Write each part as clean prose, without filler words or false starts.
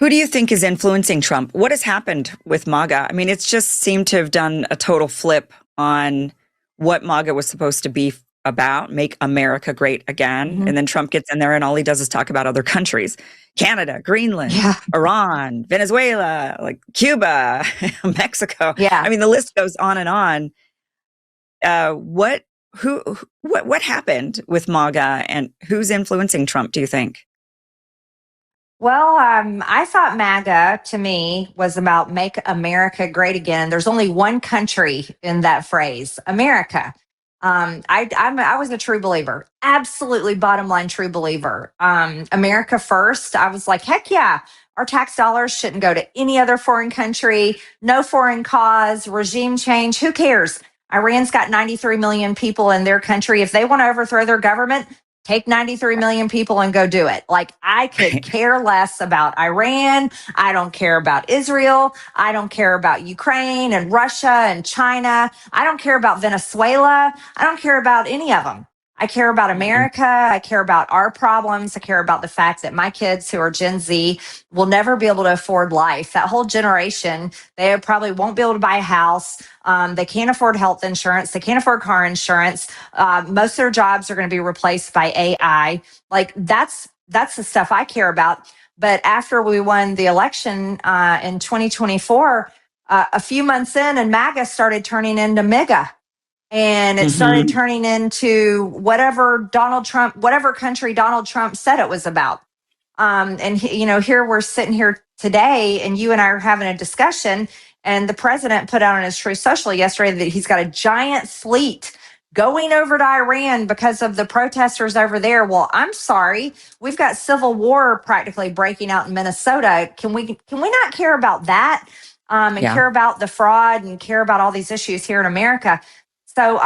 Who do you think is influencing Trump? What has happened with MAGA? I mean, it's just seemed to have done a total flip on what MAGA was supposed to be about, make America great again. Mhm. And then Trump gets in there and all he does is talk about other countries. Canada, Greenland, Yeah. Iran, Venezuela, like Cuba, Mexico. Yeah. I mean, the list goes on and on. What happened with MAGA and who's influencing Trump, do you think? Well, I thought MAGA to me was about make America great again. There's only one country in that phrase, America. I was a true believer, absolutely bottom line true believer. America first. I was like, heck yeah, our tax dollars shouldn't go to any other foreign country, no foreign cause, regime change. Who cares? Iran's got 93 million people in their country. If they want to overthrow their government, take 93 million people and go do it. Like, I could care less about Iran. I don't care about Israel. I don't care about Ukraine and Russia and China. I don't care about Venezuela. I don't care about any of them. I care about America. I care about our problems. I care about the fact that my kids who are Gen Z will never be able to afford life. That whole generation, they probably won't be able to buy a house. They can't afford health insurance. They can't afford car insurance. Most of their jobs are going to be replaced by AI. Like, that's the stuff I care about. But after we won the election in 2024, a few months in, and MAGA started turning into MIGA. And it started turning into whatever country Donald Trump said it was about. And here we're sitting here today, and you and I are having a discussion. And the president put out on his Truth Social yesterday that he's got a giant fleet going over to Iran because of the protesters over there. Well, I'm sorry, we've got civil war practically breaking out in Minnesota. Can we not care about that? Care about the fraud and care about all these issues here in America? So,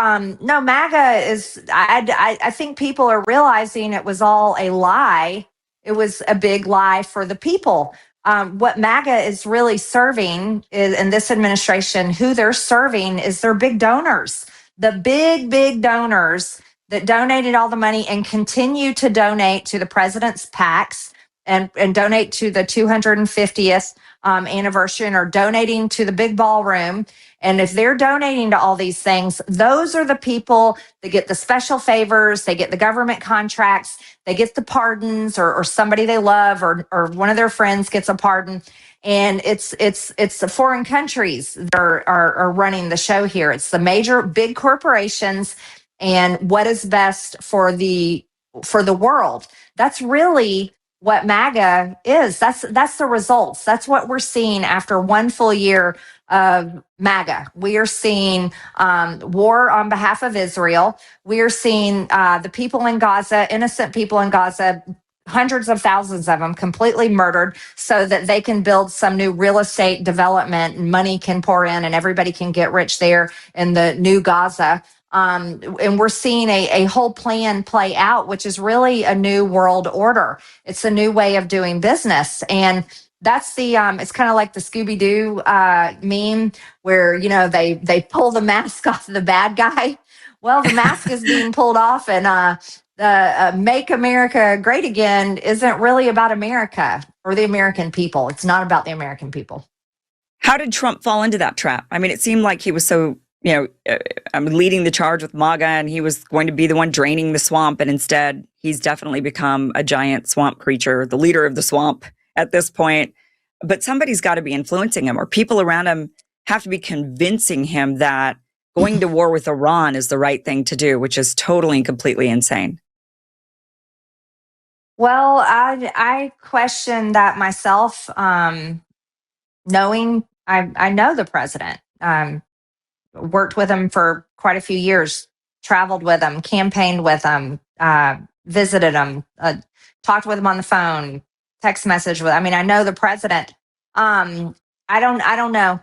no, MAGA is, I think people are realizing it was all a lie. It was a big lie for the people. What MAGA is really serving is, in this administration, who they're serving is their big donors, the big donors that donated all the money and continue to donate to the president's PACs and donate to the 250th anniversary, or donating to the big ballroom. And if they're donating to all these things, those are the people that get the special favors, they get the government contracts, they get the pardons, or somebody they love, or one of their friends gets a pardon. And it's the foreign countries that are running the show here. It's the major big corporations and what is best for the world. That's really what MAGA is. That's the results. That's what we're seeing after one full year of MAGA. We are seeing war on behalf of Israel. We are seeing the people in Gaza, innocent people in Gaza, hundreds of thousands of them completely murdered so that they can build some new real estate development and money can pour in and everybody can get rich there in the new Gaza. And we're seeing a whole plan play out, which is really a new world order. It's a new way of doing business. And that's it's kind of like the Scooby-Doo meme where, they pull the mask off the bad guy. Well, the mask is being pulled off, and Make America Great Again isn't really about America or the American people. It's not about the American people. How did Trump fall into that trap? I mean, it seemed like he was so, leading the charge with MAGA, and he was going to be the one draining the swamp. And instead, he's definitely become a giant swamp creature, the leader of the swamp at this point. But somebody's got to be influencing him, or people around him have to be convincing him that going to war with Iran is the right thing to do, which is totally and completely insane. Well, I question that myself, knowing I know the president. Worked with him for quite a few years, traveled with him, campaigned with him, visited him, talked with him on the phone, text message with. I mean, I know the president. I don't know.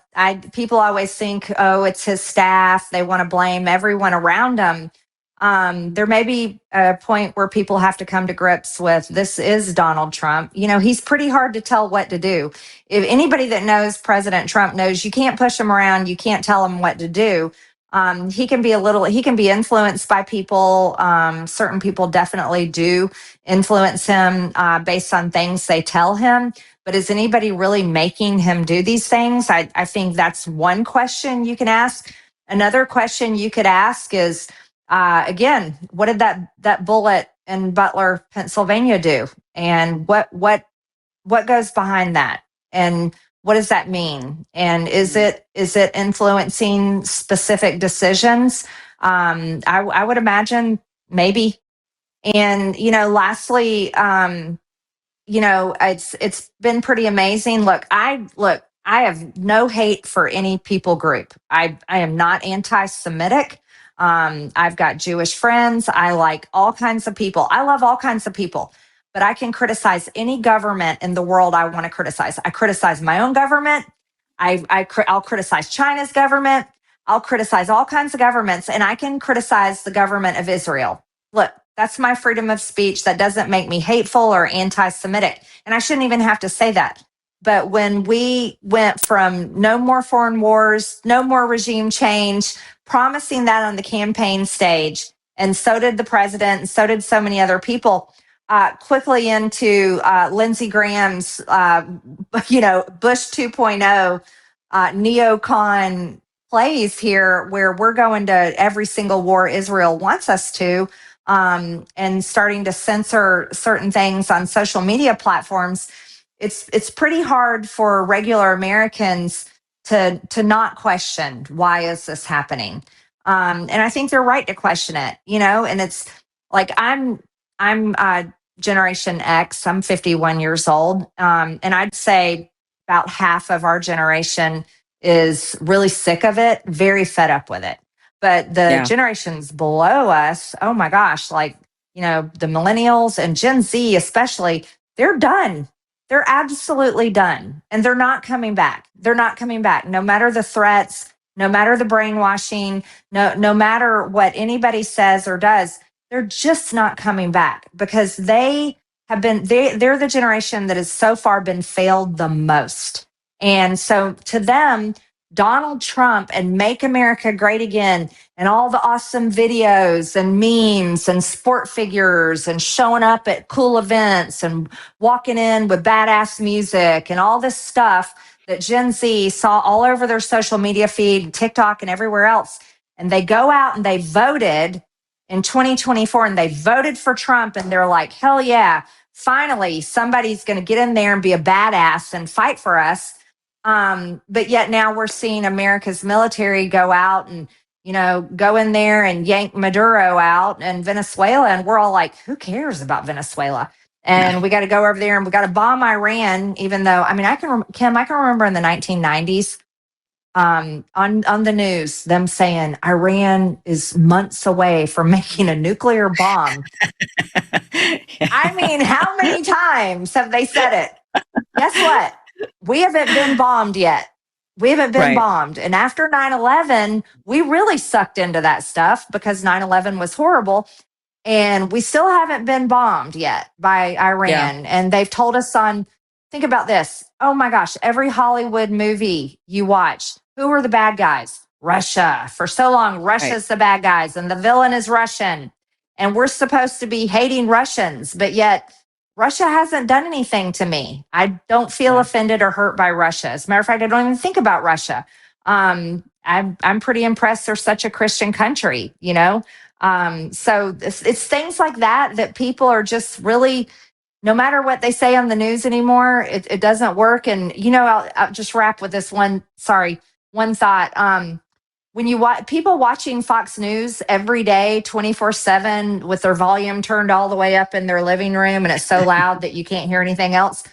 People always think, oh, it's his staff. They want to blame everyone around him. There may be a point where people have to come to grips with this is Donald Trump. He's pretty hard to tell what to do. If anybody that knows President Trump knows you can't push him around, you can't tell him what to do. He can be influenced by people. Certain people definitely do influence him based on things they tell him. but is anybody really making him do these things? I think that's one question you can ask. Another question you could ask is, again, what did that bullet in Butler, Pennsylvania do? And what goes behind that? And what does that mean? And is it influencing specific decisions? I would imagine maybe. And, lastly, it's been pretty amazing. Look, I have no hate for any people group. I am not anti-Semitic. I've got Jewish friends. I like all kinds of people. I love all kinds of people, but I can criticize any government in the world I want to criticize. I criticize my own government. I'll criticize China's government. I'll criticize all kinds of governments, and I can criticize the government of Israel. Look, that's my freedom of speech. That doesn't make me hateful or anti-Semitic. And I shouldn't even have to say that. But when we went from no more foreign wars, no more regime change, promising that on the campaign stage, and so did the president, and so did so many other people, quickly into Lindsey Graham's, Bush 2.0 neocon plays here, where we're going to every single war Israel wants us to, and starting to censor certain things on social media platforms. It's pretty hard for regular Americans to not question, why is this happening? And I think they're right to question it, and it's like, I'm Generation X, I'm 51 years old. And I'd say about half of our generation is really sick of it, very fed up with it. But the generations below us, oh my gosh, the millennials and Gen Z especially, they're done. They're absolutely done. And they're not coming back. They're not coming back. No matter the threats, no matter the brainwashing, no matter what anybody says or does, they're just not coming back, because they're the generation that has so far been failed the most. And so to them, Donald Trump and Make America Great Again and all the awesome videos and memes and sport figures and showing up at cool events and walking in with badass music and all this stuff that Gen Z saw all over their social media feed, TikTok and everywhere else. And they go out and they voted in 2024 and they voted for Trump, and they're like, hell yeah, finally somebody's going to get in there and be a badass and fight for us. But yet now we're seeing America's military go out and, go in there and yank Maduro out and Venezuela. And we're all like, who cares about Venezuela? And we got to go over there and we got to bomb Iran, even though, I can remember in the 1990s, on the news, them saying Iran is months away from making a nuclear bomb. How many times have they said it? Guess what? We haven't been bombed yet. We haven't been bombed. And after 9/11, we really sucked into that stuff because 9/11 was horrible. And we still haven't been bombed yet by Iran. Yeah. And they've told us think about this. Oh my gosh, every Hollywood movie you watch, who are the bad guys? Russia. For so long, Russia's the bad guys and the villain is Russian. And we're supposed to be hating Russians, but yet Russia hasn't done anything to me. I don't feel offended or hurt by Russia. As a matter of fact, I don't even think about Russia. I'm pretty impressed they're such a Christian country, So it's things like that people are just really, no matter what they say on the news anymore, it doesn't work. And, I'll just wrap with this one thought. When you watch people watching Fox News every day, 24/7 with their volume turned all the way up in their living room and it's so loud that you can't hear anything else,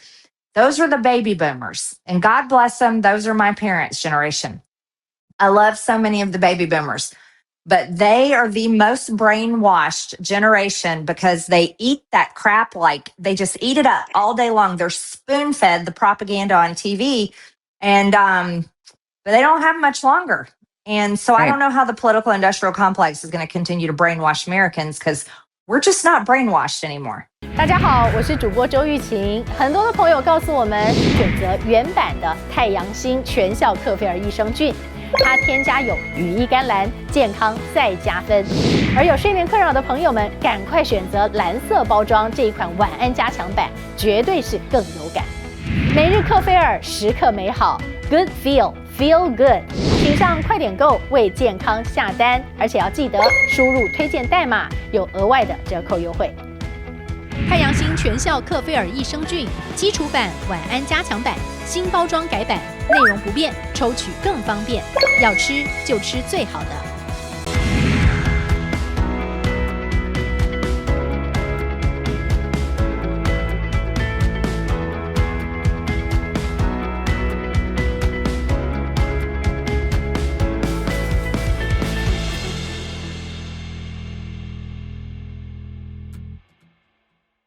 those are the baby boomers. And God bless them, those are my parents' generation. I love so many of the baby boomers, but they are the most brainwashed generation because they eat that crap, like they just eat it up all day long. They're spoon-fed the propaganda on TV, and but they don't have much longer. And so I don't know how the political industrial complex is going to continue to brainwash Americans, because we're just not brainwashed anymore. 大家好，我是主播周玉琴。很多的朋友告诉我们，选择原版的太阳星全效克菲尔益生菌，它添加有羽衣甘蓝，健康再加分。而有睡眠困扰的朋友们，赶快选择蓝色包装这一款晚安加强版，绝对是更有感。每日克菲尔，时刻美好 ，Good Feel Good， 请上快点购为健康下单，而且要记得输入推荐代码，有额外的折扣优惠。太阳星全效克菲尔益生菌基础版、晚安加强版新包装改版，内容不变，抽取更方便，要吃就吃最好的。